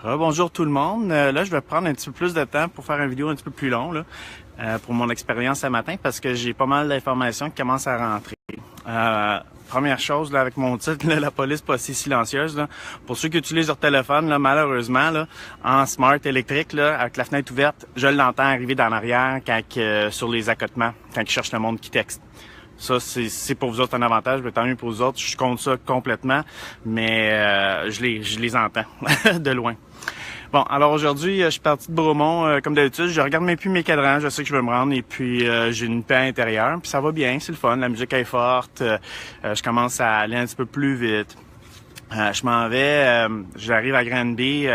Bonjour tout le monde. Là, je vais prendre un petit peu plus de temps pour faire une vidéo un petit peu plus longue là, pour mon expérience ce matin parce que j'ai pas mal d'informations qui commencent à rentrer. Première chose, là, avec mon titre, là, la police pas si silencieuse. Là, pour ceux qui utilisent leur téléphone, là, malheureusement, là, en smart électrique, là, avec la fenêtre ouverte, je l'entends arriver dans l'arrière sur les accotements, quand ils cherchent le monde qui texte. Ça, c'est pour vous autres un avantage, mais tant mieux pour vous autres. Je compte ça complètement, mais je les entends de loin. Bon, alors aujourd'hui, je suis parti de Bromont, comme d'habitude. Je regarde même plus mes cadrans, je sais que je veux me rendre, et puis j'ai une paix intérieure, puis ça va bien, c'est le fun, la musique est forte, je commence à aller un petit peu plus vite. Je m'en vais, j'arrive à Granby,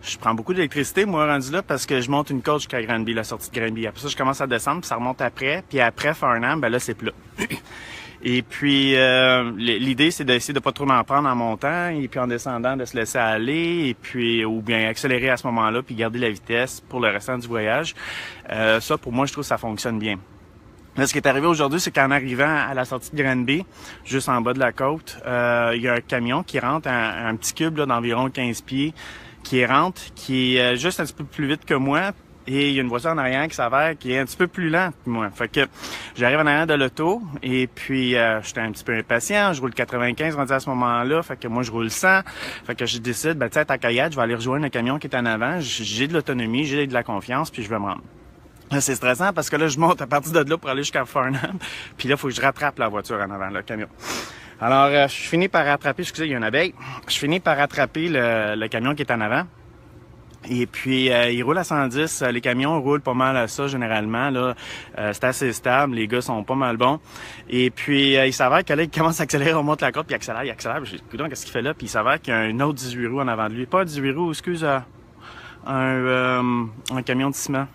je prends beaucoup d'électricité, moi, rendu là, parce que je monte une côte jusqu'à Granby, la sortie de Granby. Après ça, je commence à descendre, puis ça remonte après, puis après Farnham, ben là, c'est plat. Et puis, l'idée, c'est d'essayer de pas trop m'en prendre en montant, et puis en descendant, de se laisser aller, et puis, ou bien accélérer à ce moment-là, puis garder la vitesse pour le restant du voyage. Ça, pour moi, je trouve que ça fonctionne bien. Là, ce qui est arrivé aujourd'hui, c'est qu'en arrivant à la sortie de Granby, juste en bas de la côte, il y a un camion qui rentre, un petit cube là, d'environ 15 pieds, qui rentre, qui est juste un petit peu plus vite que moi. Et il y a une voiture en arrière qui s'avère qui est un petit peu plus lente que moi. Fait que j'arrive en arrière de l'auto et puis j'étais un petit peu impatient. Je roule 95 rendu à ce moment-là. Fait que moi, je roule 100. Fait que je décide, ben tu sais, à Tacaillade, je vais aller rejoindre le camion qui est en avant. J'ai de l'autonomie, j'ai de la confiance, puis je vais me rendre. C'est stressant parce que là, je monte à partir de là pour aller jusqu'à Farnham. Puis là, il faut que je rattrape la voiture en avant, le camion. Alors, je finis par rattraper, excusez, il y a une abeille. Je finis par rattraper le camion qui est en avant. Et puis, il roule à 110. Les camions roulent pas mal à ça, généralement. Là, c'est assez stable. Les gars sont pas mal bons. Et puis, il s'avère que là, il commence à accélérer, on monte la côte, puis il accélère. Je dis, coudonc, qu'est-ce qu'il fait là? Puis, il s'avère qu'il y a un autre 18 roues en avant de lui. Pas un 18 roues, excuse, un camion de ciment.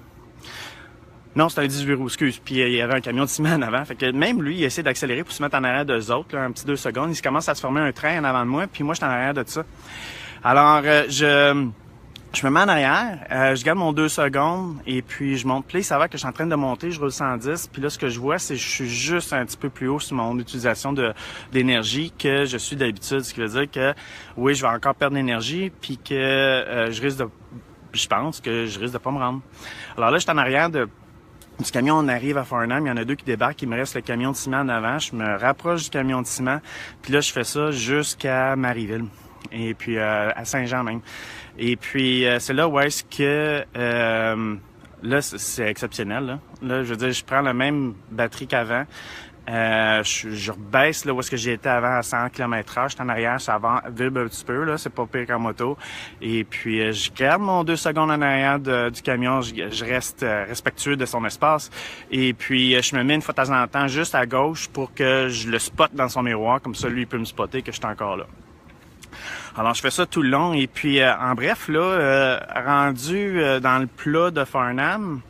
Non, c'était un 18 roues, excuse. Puis il y avait un camion de ciment en avant. Fait que même lui, il essaie d'accélérer pour se mettre en arrière d'eux autres, là, un petit 2 secondes. Il commence à se former un train en avant de moi, puis moi, je suis en arrière de ça. Alors, je me mets en arrière, je garde mon 2 secondes, et puis je monte. Puis là, ça va que je suis en train de monter, je roule 110. Puis là, ce que je vois, c'est que je suis juste un petit peu plus haut sur mon utilisation d'énergie que je suis d'habitude. Ce qui veut dire que, oui, je vais encore perdre d'énergie, puis que je pense que je risque de pas me rendre. Alors là, je suis en arrière du camion, on arrive à Farnham, il y en a 2 qui débarquent, il me reste le camion de ciment en avant, je me rapproche du camion de ciment, puis là, je fais ça jusqu'à Marieville, et puis à Saint-Jean même. Et puis, c'est là où est-ce que, là, c'est exceptionnel, là, je veux dire, je prends la même batterie qu'avant, je rebaisse là où est-ce que j'étais avant à 100 km/h. Je suis en arrière, ça vibre un petit peu, là, c'est pas pire qu'en moto. Et puis, je garde mon 2 secondes en arrière du camion. Je reste respectueux de son espace. Et puis, je me mets une fois de temps en temps juste à gauche pour que je le spotte dans son miroir. Comme ça, lui, il peut me spotter que je suis encore là. Alors, je fais ça tout le long. Et puis, en bref, là, rendu dans le plat de Farnham,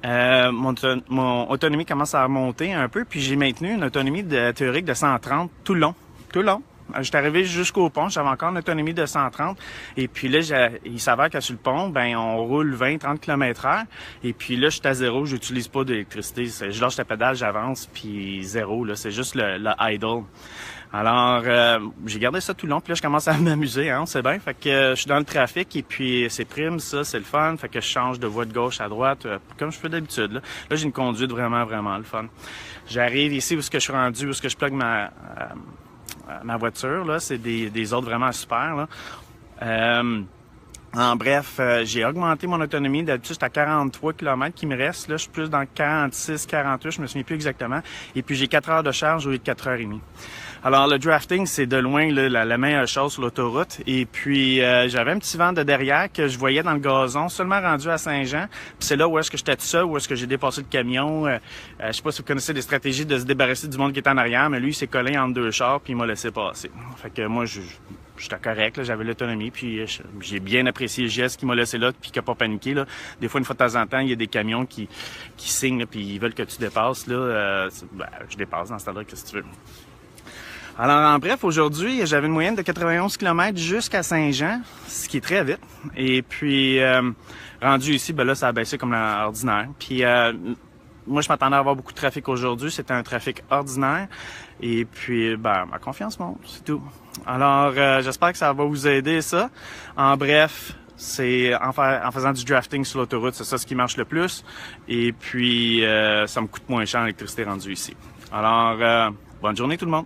mon autonomie commence à remonter un peu, puis j'ai maintenu une autonomie théorique de 130 tout le long. J'étais arrivé jusqu'au pont, j'avais encore une autonomie de 130, et puis là, il s'avère que sur le pont, ben on roule 20-30 km/h, et puis là, je suis à zéro, j'utilise pas d'électricité, je lâche la pédale, j'avance, puis zéro, là, c'est juste le idle. Alors, j'ai gardé ça tout le long, puis là, je commence à m'amuser, hein, c'est bien. Fait que je suis dans le trafic, et puis c'est prime, ça, c'est le fun. Fait que je change de voie de gauche à droite, comme je fais d'habitude. Là, j'ai une conduite vraiment, vraiment le fun. J'arrive ici où est-ce que je suis rendu, où est-ce que je plug ma voiture, là. C'est des ordres vraiment super, là. En bref, j'ai augmenté mon autonomie. D'habitude, c'est à 43 km qui me reste. Là, je suis plus dans 46, 48, je me souviens plus exactement. Et puis, j'ai 4 heures de charge au lieu de 4 heures et demie. Alors, le drafting, c'est de loin là, la meilleure chose sur l'autoroute. Et puis, j'avais un petit vent de derrière que je voyais dans le gazon, seulement rendu à Saint-Jean. Puis c'est là où est-ce que j'étais tout seul, où est-ce que j'ai dépassé le camion. Je sais pas si vous connaissez les stratégies de se débarrasser du monde qui est en arrière, mais lui, il s'est collé entre 2 chars, puis il m'a laissé passer. Fait que moi, j'étais correct, là, j'avais l'autonomie, puis j'ai bien apprécié le geste qu'il m'a laissé là, puis qu'il n'a pas paniqué. Là. Des fois, une fois de temps en temps, il y a des camions qui signent, là, puis ils veulent que tu dépasses. Là, je dépasse dans ce temps-là, qu'est-ce que tu veux. Alors, en bref, aujourd'hui, j'avais une moyenne de 91 km jusqu'à Saint-Jean, ce qui est très vite. Et puis, rendu ici, ben là, ça a baissé comme l'ordinaire. Puis, moi, je m'attendais à avoir beaucoup de trafic aujourd'hui. C'était un trafic ordinaire. Et puis, ben, ma confiance monte, c'est tout. Alors, j'espère que ça va vous aider, ça. En bref, c'est en faisant du drafting sur l'autoroute, c'est ça ce qui marche le plus. Et puis, ça me coûte moins cher l'électricité rendue ici. Alors, bonne journée tout le monde!